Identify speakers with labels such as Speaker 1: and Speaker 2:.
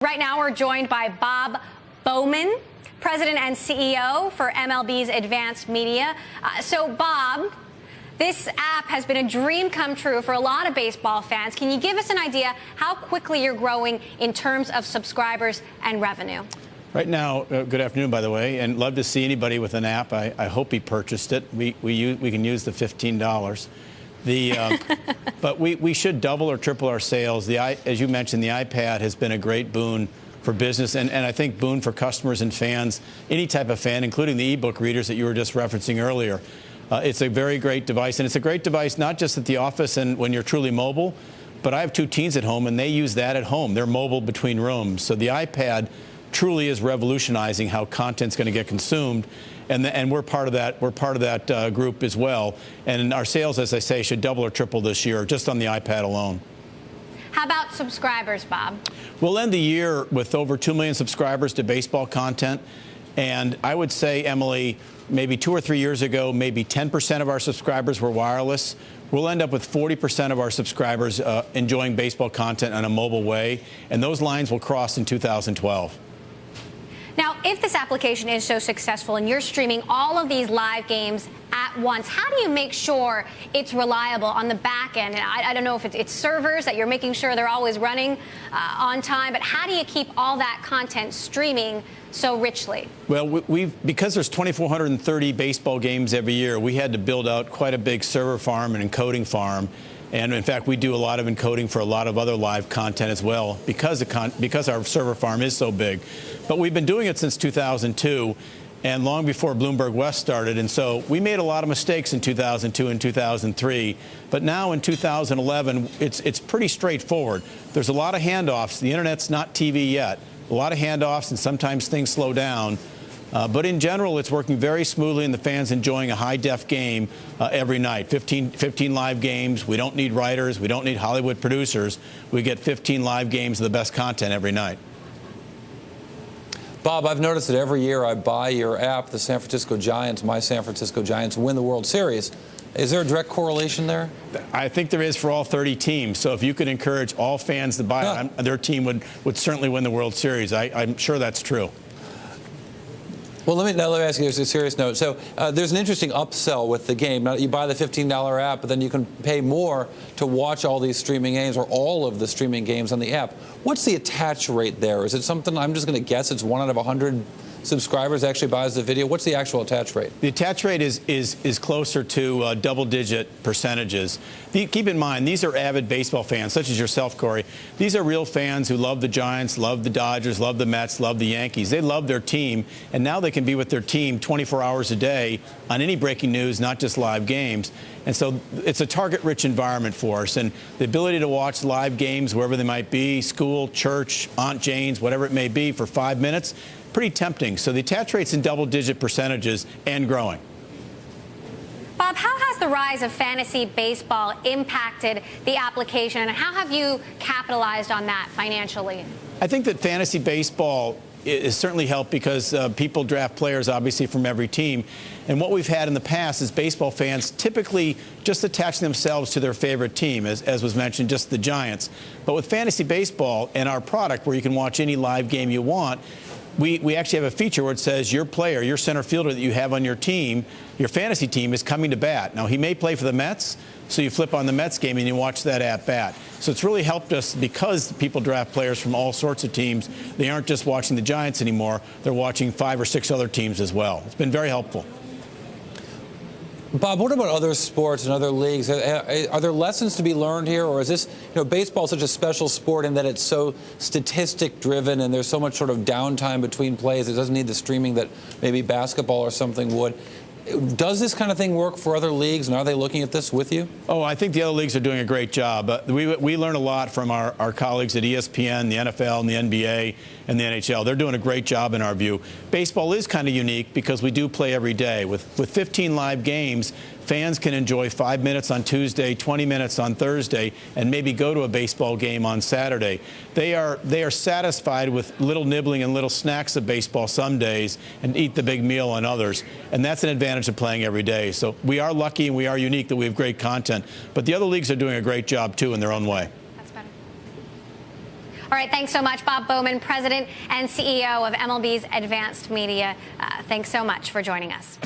Speaker 1: Right now, we're joined by Bob Bowman, President and CEO for MLB's Advanced Media. So, Bob, this app has been a dream come true for a lot of baseball fans. Can you give us an idea how quickly you're growing in terms of subscribers and revenue?
Speaker 2: Right now, good afternoon, by the way, and love to see anybody with an app. I hope he purchased it. We can use the $15. But we should double or triple our sales. As you mentioned, the iPad has been a great boon for business, and I think boon for customers and fans, any type of fan, including the ebook readers that you were just referencing earlier. It's a very great device, and it's a great device not just at the office and when you're truly mobile, but I have 2 teens at home, and they use that at home. They're mobile between rooms. So the iPad truly is revolutionizing how content's going to get consumed, and we're part of that. We're part of that group as well. And our sales, as I say, should double or triple this year just on the iPad alone.
Speaker 1: How about subscribers, Bob?
Speaker 2: We'll end the year with over 2 million subscribers to baseball content. And I would say, Emily, maybe 2 or 3 years ago, maybe 10% of our subscribers were wireless. We'll end up with 40% of our subscribers enjoying baseball content in a mobile way. And those lines will cross in 2012.
Speaker 1: Now, if this application is so successful and you're streaming all of these live games at once, how do you make sure it's reliable on the back end? And I don't know if it's servers that you're making sure they're always running on time, but how do you keep all that content streaming so richly?
Speaker 2: Well, because there's 2,430 baseball games every year, we had to build out quite a big server farm and encoding farm. And in fact, we do a lot of encoding for a lot of other live content as well because our server farm is so big. But we've been doing it since 2002 and long before Bloomberg West started. And so we made a lot of mistakes in 2002 and 2003. But now in 2011, it's pretty straightforward. There's a lot of handoffs. The Internet's not TV yet. A lot of handoffs, and sometimes things slow down. But in general, it's working very smoothly, and the fans enjoying a high-def game every night. 15 live games. We don't need writers. We don't need Hollywood producers. We get 15 live games of the best content every night.
Speaker 3: Bob, I've noticed that every year I buy your app, the San Francisco Giants, my San Francisco Giants, win the World Series. Is there a direct correlation there?
Speaker 2: I think there is for all 30 teams. So if you could encourage all fans to buy it, their team would certainly win the World Series. I'm sure that's true.
Speaker 3: Well, let me ask you a serious note. So there's an interesting upsell with the game. Now, you buy the $15 app, but then you can pay more to watch all these streaming games or all of the streaming games on the app. What's the attach rate there? Is it something, I'm just going to guess, it's 1 out of 100 subscribers actually buys the video? What's the actual attach rate?
Speaker 2: The attach rate is closer to double-digit percentages. Keep in mind, these are avid baseball fans, such as yourself, Cory. These are real fans who love the Giants, love the Dodgers, love the Mets, love the Yankees. They love their team, and now they can be with their team 24 hours a day on any breaking news, not just live games. And so it's a target-rich environment for us. And the ability to watch live games wherever they might be, school, church, Aunt Jane's, whatever it may be, for 5 minutes, pretty tempting. So the attach rate's in double-digit percentages and growing.
Speaker 1: Bob, how has the rise of fantasy baseball impacted the application, and how have you capitalized on that financially?
Speaker 2: I think that fantasy baseball is certainly helped because people draft players, obviously, from every team. And what we've had in the past is baseball fans typically just attaching themselves to their favorite team, as was mentioned, just the Giants. But with fantasy baseball and our product, where you can watch any live game you want, we actually have a feature where it says your player, your center fielder that you have on your team, your fantasy team, is coming to bat. Now, he may play for the Mets, so you flip on the Mets game and you watch that at bat. So it's really helped us because people draft players from all sorts of teams. They aren't just watching the Giants anymore. They're watching 5 or 6 other teams as well. It's been very helpful.
Speaker 3: Bob, what about other sports and other leagues? Are there lessons to be learned here, or is this, baseball such a special sport in that it's so statistic-driven and there's so much sort of downtime between plays? It doesn't need the streaming that maybe basketball or something would. Does this kind of thing work for other leagues, and are they looking at this with you?
Speaker 2: Oh, I think the other leagues are doing a great job. We learn a lot from our colleagues at ESPN, the NFL, and the NBA, and the NHL. They're doing a great job in our view. Baseball is kind of unique because we do play every day. With 15 live games, fans can enjoy 5 minutes on Tuesday, 20 minutes on Thursday, and maybe go to a baseball game on Saturday. They are satisfied with little nibbling and little snacks of baseball some days and eat the big meal on others. And that's an advantage of playing every day. So we are lucky and we are unique that we have great content. But the other leagues are doing a great job, too, in their own way.
Speaker 1: That's better. All right, thanks so much, Bob Bowman, President and CEO of MLB's Advanced Media. Thanks so much for joining us.